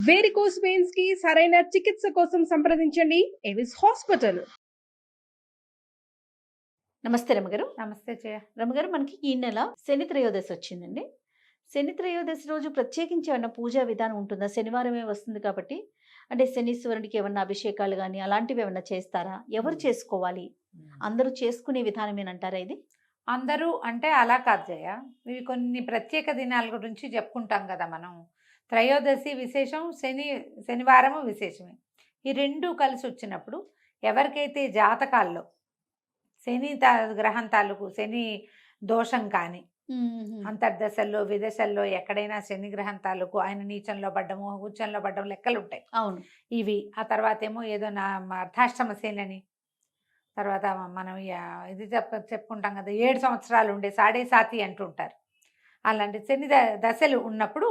Varicose veins కి సరైన చికిత్స కోసం సంప్రదించండి ఎవిస్ హాస్పిటల్. నమస్తే రమగారు. నమస్తే జయ. రమగారు, మనకి ఈ నెల శని త్రయోదశి వచ్చిందండి. శని త్రయోదశి రోజు ప్రత్యేకించి ఏమన్నా పూజా విధానం ఉంటుందా? శనివారమే వస్తుంది కాబట్టి, అంటే శనీశ్వరునికి ఏమన్నా అభిషేకాలు కానీ అలాంటివి ఏమన్నా చేస్తారా? ఎవరు చేసుకోవాలి? అందరూ చేసుకునే విధానమేనంటారా ఇది? అందరూ అంటే అలా కాదు జయ. ఇవి కొన్ని ప్రత్యేక దినాల గురించి చెప్పుకుంటాం కదా మనం. త్రయోదశి విశేషం, శనివారము విశేషమే. ఈ రెండు కలిసి వచ్చినప్పుడు ఎవరికైతే జాతకాల్లో శని గ్రహం తాలూకు శని దోషం కానీ, అంతర్దశల్లో విదశల్లో ఎక్కడైనా శని గ్రహం తాలూకు ఆయన నీచంలో పడ్డము, ఉచ్చంలో పడ్డం లెక్కలు ఉంటాయి. అవును. ఇవి ఆ తర్వాత ఏమో ఏదో నా అర్ధాష్టమ శని, తర్వాత మనం ఇది చెప్పుకుంటాం కదా, 7 సంవత్సరాలు ఉండే సాడే సాతి అంటుంటారు. అలాంటి శని దశలు ఉన్నప్పుడు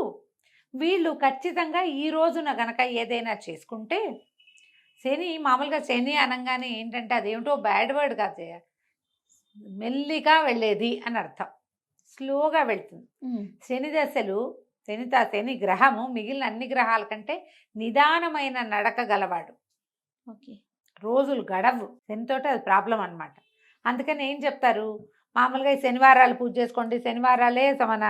వీళ్ళు ఖచ్చితంగా ఈ రోజున గనక ఏదైనా చేసుకుంటే, శని మామూలుగా శని అనగానే ఏంటంటే అదేమిటో బ్యాడ్ వర్డ్ కాదు, మెల్లిగా వెళ్ళేది అని అర్థం. స్లోగా వెళ్తుంది. శని దశలు, శని గ్రహము మిగిలిన అన్ని గ్రహాల కంటే నిదానమైన నడక గలవాడు. ఓకే. రోజులు గడవు శనితోటి, అది ప్రాబ్లం అనమాట. అందుకని ఏం చెప్తారు, మామూలుగా ఈ శనివారాలు పూజ చేసుకోండి, శనివారాలే మన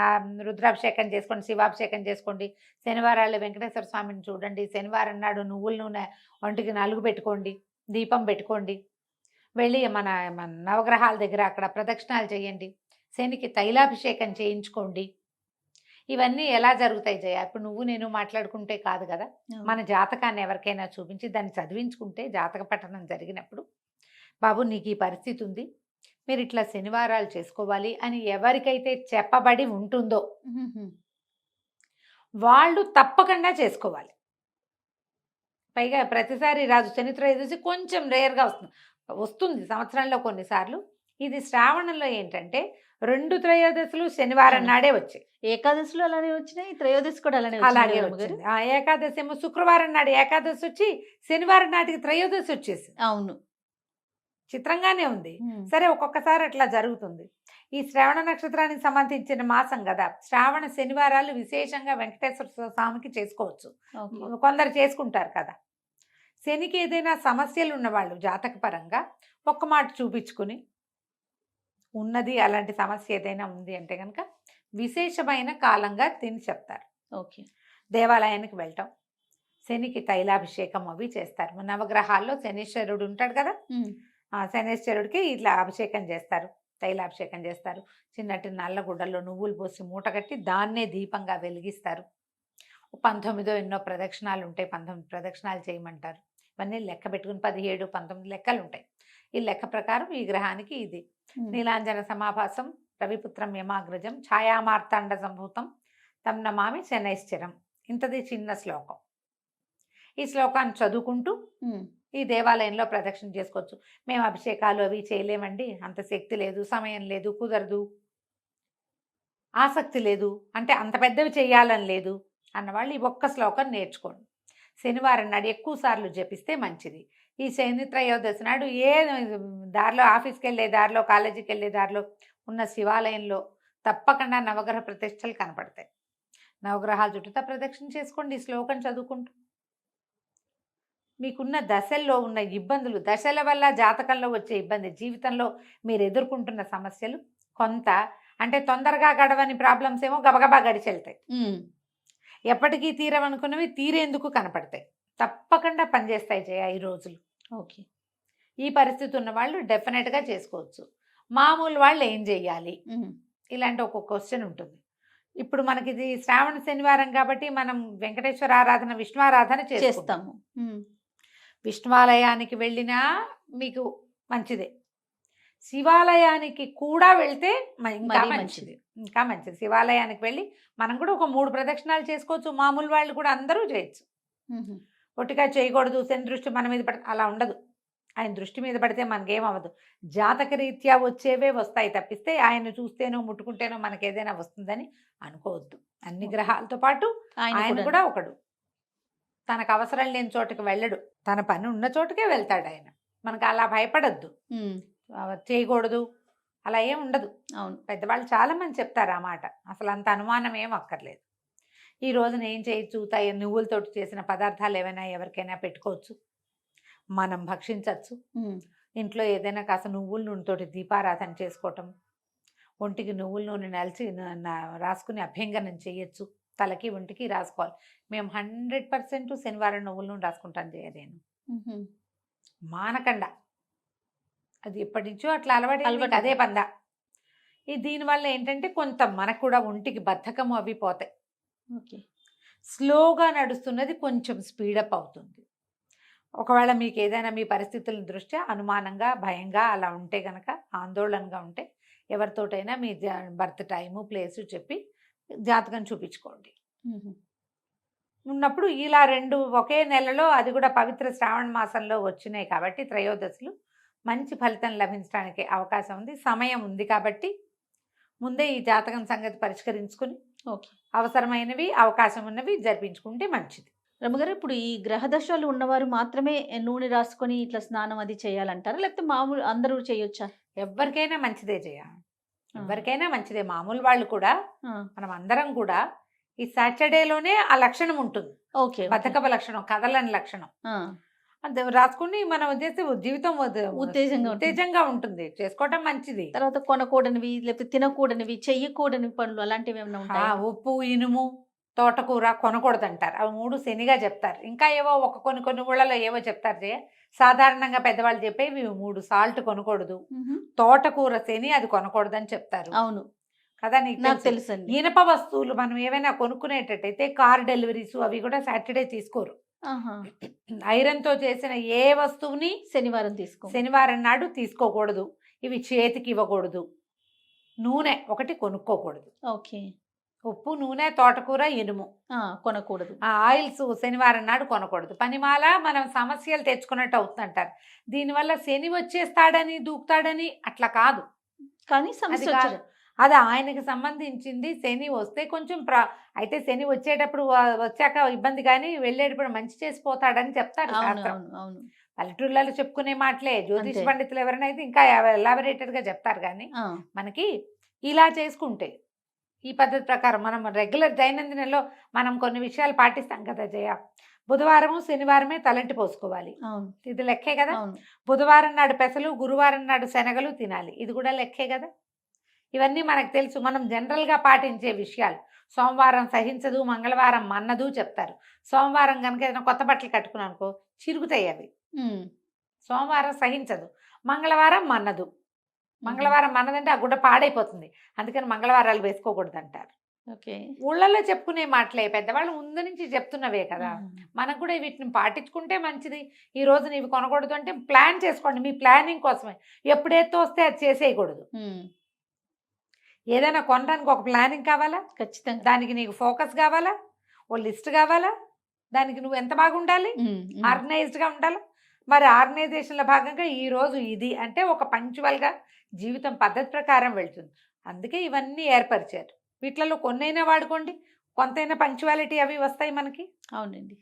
రుద్రాభిషేకం చేసుకోండి, శివాభిషేకం చేసుకోండి, శనివారాలే వెంకటేశ్వర స్వామిని చూడండి, శనివారం నాడు నువ్వుల నూనె ఒంటికి నలుగు పెట్టుకోండి, దీపం పెట్టుకోండి, వెళ్ళి మన నవగ్రహాల దగ్గర అక్కడ ప్రదక్షిణాలు చేయండి, శనికి తైలాభిషేకం చేయించుకోండి. ఇవన్నీ ఎలా జరుగుతాయి జయ? ఇప్పుడు నువ్వు నేను మాట్లాడుకుంటే కాదు కదా, మన జాతకాన్ని ఎవరికైనా చూపించి దాన్ని చదివించుకుంటే, జాతక పఠనం జరిగినప్పుడు బాబు నీకు ఈ పరిస్థితి ఉంది, మీరు ఇట్లా శనివారాలు చేసుకోవాలి అని ఎవరికైతే చెప్పబడి ఉంటుందో వాళ్ళు తప్పకుండా చేసుకోవాలి. పైగా ప్రతిసారి రాజు శని త్రయోదశి కొంచెం రేర్గా వస్తుంది సంవత్సరంలో కొన్నిసార్లు. ఇది శ్రావణంలో ఏంటంటే 2 త్రయోదశులు శనివారం నాడే వచ్చాయి. ఏకాదశిలో అలానే వచ్చినాయి, త్రయోదశి కూడా అలాగే వచ్చింది. ఏకాదశి ఏమో శుక్రవారం నాడు ఏకాదశి వచ్చి శనివారం నాటికి త్రయోదశి వచ్చేసి. అవును, చిత్రంగానే ఉంది. సరే, ఒక్కొక్కసారి అట్లా జరుగుతుంది. ఈ శ్రావణ నక్షత్రానికి సంబంధించిన మాసం కదా, శ్రావణ శనివారాలు విశేషంగా వెంకటేశ్వర స్వామికి చేసుకోవచ్చు. కొందరు చేసుకుంటారు కదా. శనికి ఏదైనా సమస్యలు ఉన్నవాళ్ళు జాతకపరంగా ఒక్క మాట చూపించుకుని ఉన్నది, అలాంటి సమస్య ఏదైనా ఉంది అంటే కనుక విశేషమైన కాలంగా తిని చెప్తారు. ఓకే. దేవాలయానికి వెళ్ళటం, శనికి తైలాభిషేకం అవి చేస్తారు. నవగ్రహాల్లో శనీశ్వరుడు ఉంటాడు కదా, ఆ శనీశ్వరుడికి ఇట్లా అభిషేకం చేస్తారు, తైలాభిషేకం చేస్తారు. చిన్నటి నల్ల గుడ్డల్లో నువ్వులు పోసి మూట కట్టి దాన్నే దీపంగా వెలిగిస్తారు. 19 ఎన్నో ప్రదక్షిణాలు ఉంటాయి, 19 ప్రదక్షిణాలు చేయమంటారు. ఇవన్నీ లెక్క పెట్టుకుని 17, 19 లెక్కలు ఉంటాయి. ఈ లెక్క ప్రకారం ఈ గ్రహానికి ఇది నీలాంజన సమాభాసం రవిపుత్రం యమాగ్రజం ఛాయామార్తాండ సంభూతం తం నమామి శనైశ్చరం. ఇంతది చిన్న శ్లోకం. ఈ శ్లోకాన్ని చదువుకుంటూ ఈ దేవాలయంలో ప్రదక్షిణ చేసుకోవచ్చు. మేము అభిషేకాలు అవి చేయలేమండి, అంత శక్తి లేదు, సమయం లేదు, కుదరదు, ఆసక్తి లేదు, అంటే అంత పెద్దవి చేయాలని లేదు అన్నవాళ్ళు ఈ ఒక్క శ్లోకం నేర్చుకోండి. శనివారం నాడు ఎక్కువ సార్లు జపిస్తే మంచిది. ఈ శని త్రయోదశి నాడు ఏ దారిలో, ఆఫీస్కి వెళ్ళే దారిలో, కాలేజీకి వెళ్ళే దారిలో ఉన్న శివాలయంలో తప్పకుండా నవగ్రహ ప్రతిష్టలు కనపడతాయి. నవగ్రహాల చుట్టూతా ప్రదక్షిణ చేసుకోండి ఈ శ్లోకం చదువుకుంటూ. మీకున్న దశల్లో ఉన్న ఇబ్బందులు, దశల వల్ల జాతకంలో వచ్చే ఇబ్బంది, జీవితంలో మీరు ఎదుర్కొంటున్న సమస్యలు కొంత, అంటే తొందరగా గడవని ప్రాబ్లమ్స్ ఏమో గబగబా గడిచెళ్తాయి. ఎప్పటికీ తీరవనుకున్నవి తీరేందుకు కనపడతాయి. తప్పకుండా పనిచేస్తాయి జయ ఈ రోజులు. ఓకే. ఈ పరిస్థితి ఉన్న వాళ్ళు డెఫినెట్గా చేసుకోవచ్చు. మామూలు వాళ్ళు ఏం చెయ్యాలి, ఇలాంటి ఒక క్వశ్చన్ ఉంటుంది. ఇప్పుడు మనకి ఇది శ్రావణ శనివారం కాబట్టి మనం వెంకటేశ్వర ఆరాధన, విష్ణు ఆరాధన చేస్తాము. విష్ణువాలయానికి వెళ్ళినా మీకు మంచిదే, శివాలయానికి కూడా వెళ్తే ఇంకా మంచిది, ఇంకా మంచిది. శివాలయానికి వెళ్ళి మనం కూడా ఒక 3 ప్రదక్షిణాలు చేసుకోవచ్చు. మామూలు వాళ్ళు కూడా అందరూ చేయొచ్చు. ఒట్టిగా చేయకూడదు, శని దృష్టి మన మీద పడితే అలా ఉండదు. ఆయన దృష్టి మీద పడితే మనకేమవ్వదు. జాతక రీత్యా వచ్చేవే వస్తాయి తప్పిస్తే ఆయన చూస్తేనో ముట్టుకుంటేనో మనకి ఏదైనా వస్తుందని అనుకోవద్దు. అన్ని గ్రహాలతో పాటు ఆయన కూడా ఒకడు. తనకు అవసరం లేని చోటుకి వెళ్ళడు, తన పని ఉన్న చోటుకే వెళ్తాడు ఆయన. మనకు అలా భయపడద్దు, చేయకూడదు అలా ఏం ఉండదు. అవును, పెద్దవాళ్ళు చాలా మంది చెప్తారు ఆ మాట, అసలు అంత అనుమానం ఏం అక్కర్లేదు. ఈ రోజున ఏం చేయొచ్చు, నువ్వులతోటి చేసిన పదార్థాలు ఏమైనా ఎవరికైనా పెట్టుకోవచ్చు, మనం భక్షించవచ్చు. ఇంట్లో ఏదైనా కాస్త నువ్వుల నూనెతోటి దీపారాధన చేసుకోవటం, ఒంటికి నువ్వుల నూనె నలిచి రాసుకుని అభ్యంగనం చేయొచ్చు. తలకి ఒంటికి రాసుకోవాలి. మేము 100% శనివారం నువ్వుల నూనె రాసుకుంటాను జయ నేను. మానకండ అది ఎప్పటి నుంచో అట్లా అలవాటు, అదే పందా. దీనివల్ల ఏంటంటే కొంత మనకు కూడా ఒంటికి బద్ధకము అవి పోతాయి. ఓకే. స్లోగా నడుస్తున్నది కొంచెం స్పీడప్ అవుతుంది. ఒకవేళ మీకు ఏదైనా మీ పరిస్థితుల దృష్ట్యా అనుమానంగా, భయంగా అలా ఉంటే కనుక, ఆందోళనగా ఉంటే ఎవరితోటైనా మీ బర్త్ టైము, ప్లేసు చెప్పి జాతకం చూపించుకోండి. ఉన్నప్పుడు ఇలా 2 ఒకే నెలలో, అది కూడా పవిత్ర శ్రావణ మాసంలో వచ్చినాయి కాబట్టి త్రయోదశులు, మంచి ఫలితం లభించడానికి అవకాశం ఉంది. సమయం ఉంది కాబట్టి ముందే ఈ జాతకం సంగతి పరిష్కరించుకుని ఓకే. అవసరమైనవి, అవకాశం ఉన్నవి జరిపించుకుంటే మంచిది. రమ్మగారు, ఇప్పుడు ఈ గ్రహ దశలు ఉన్నవారు మాత్రమే నూనె రాసుకొని ఇట్లా స్నానం అది చేయాలంటారా, లేకపోతే మామూలు అందరూ చేయొచ్చా? ఎవరికైనా మంచిదే జయ, ఎవరికైనా మంచిదే. మామూలు వాళ్ళు కూడా, మనం అందరం కూడా ఈ సాటర్డేలోనే ఆ లక్షణం ఉంటుంది. ఓకే. బతకపు లక్షణం, కదలని లక్షణం. అది రాసుకుని మనం చేస్తే జీవితం ఉత్తేజంగా ఉంటుంది. చేసుకోవటం మంచిది. తర్వాత కొనకూడనివి, లేకపోతే తినకూడనివి, చెయ్యకూడని పనులు అలాంటివి ఏమైనా ఉంటాయా? ఉప్పు, ఇనుము, తోటకూర కొనకూడదు అంటారు. అవి 3 శనిగా చెప్తారు. ఇంకా ఏవో కొన్ని ఊళ్ళలో ఏవో చెప్తారు జయ. సాధారణంగా పెద్దవాళ్ళు చెప్పేవి 3 సాల్ట్ కొనకూడదు, తోటకూర శని, అది కొనకూడదని చెప్తారు. అవును కదా, నీకు తెలుసు. ఇనప వస్తువులు మనం ఏమైనా కొనుక్కునేటట్టయితే కార్ డెలివరీస్ అవి కూడా సాటర్డే తీసుకోరు. ఐరన్తో చేసిన ఏ వస్తువుని శనివారం నాడు తీసుకోకూడదు. ఇవి చేతికి ఇవ్వకూడదు. నూనె ఒకటి కొనుక్కోకూడదు. ఓకే. ఉప్పు, నూనె, తోటకూర, ఇనుము కొనకూడదు. ఆయిల్స్ శనివారం నాడు కొనకూడదు. పనిమాల మనం సమస్యలు తెచ్చుకున్నట్టు అవుతుందంటారు. దీనివల్ల శని వచ్చేస్తాడని, దూకుతాడని అట్లా కాదు. కానీ సమస్య అది ఆయనకి సంబంధించింది. శని వస్తే కొంచెం అయితే శని వచ్చేటప్పుడు వచ్చాక ఇబ్బంది, కానీ వెళ్ళేటప్పుడు మంచి చేసిపోతాడని చెప్తారు శాస్త్రం. పల్లెటూళ్ళలో చెప్పుకునే మాటలే. జ్యోతిష పండితులు ఎవరైనా అయితే ఇంకా ఎలాబరేటెడ్ గా చెప్తారు. కానీ మనకి ఇలా చేసుకుంటే ఈ పద్ధతి ప్రకారం మనం రెగ్యులర్ దైనందినంలో మనం కొన్ని విషయాలు పాటిస్తాం కదా జయ. బుధవారము, శనివారమే తలంటి పోసుకోవాలి. ఇది లెక్కే కదా. బుధవారం నాడు పెసలు, గురువారం నాడు శనగలు తినాలి. ఇది కూడా లెక్కే కదా. ఇవన్నీ మనకు తెలుసు, మనం జనరల్గా పాటించే విషయాలు. సోమవారం సహించదు, మంగళవారం మన్నదు చెప్తారు. సోమవారం కనుక ఏదైనా కొత్త బట్టలు కట్టుకున్నానుకో చిరుగుతాయి అవి. సోమవారం సహించదు, మంగళవారం మన్నదు. మంగళవారం మన్నదంటే ఆ గుడ్డ పాడైపోతుంది, అందుకని మంగళవారాలు వేసుకోకూడదు అంటారు. ఊళ్ళల్లో చెప్పుకునే మాటలే, పెద్దవాళ్ళు ముందు నుంచి చెప్తున్నవే కదా. మనకు కూడా వీటిని పాటించుకుంటే మంచిది. ఈ రోజు నీవి కొనకూడదు అంటే ప్లాన్ చేసుకోండి, మీ ప్లానింగ్ కోసమే. ఎప్పుడైతే వస్తే అది చేసేయకూడదు. ఏదైనా కొనడానికి ఒక ప్లానింగ్ కావాలా, ఖచ్చితంగా. దానికి నీకు ఫోకస్ కావాలా, ఓ లిస్ట్ కావాలా, దానికి నువ్వు ఎంత బాగా ఉండాలి, ఆర్గనైజ్డ్గా ఉండాలి. మరి ఆర్గనైజేషన్లో భాగంగా ఈరోజు ఇది అంటే ఒక పంక్చువల్గా జీవితం పద్ధతి ప్రకారం వెళ్తుంది. అందుకే ఇవన్నీ ఏర్పరిచారు. వీటిలలో కొన్నైనా వాడుకోండి, కొంతైనా పంక్చువాలిటీ అవి వస్తాయి మనకి. అవునండి.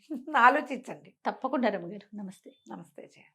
ఆలోచించండి తప్పకుండా రమ్మ గారు. నమస్తే. నమస్తే జయ.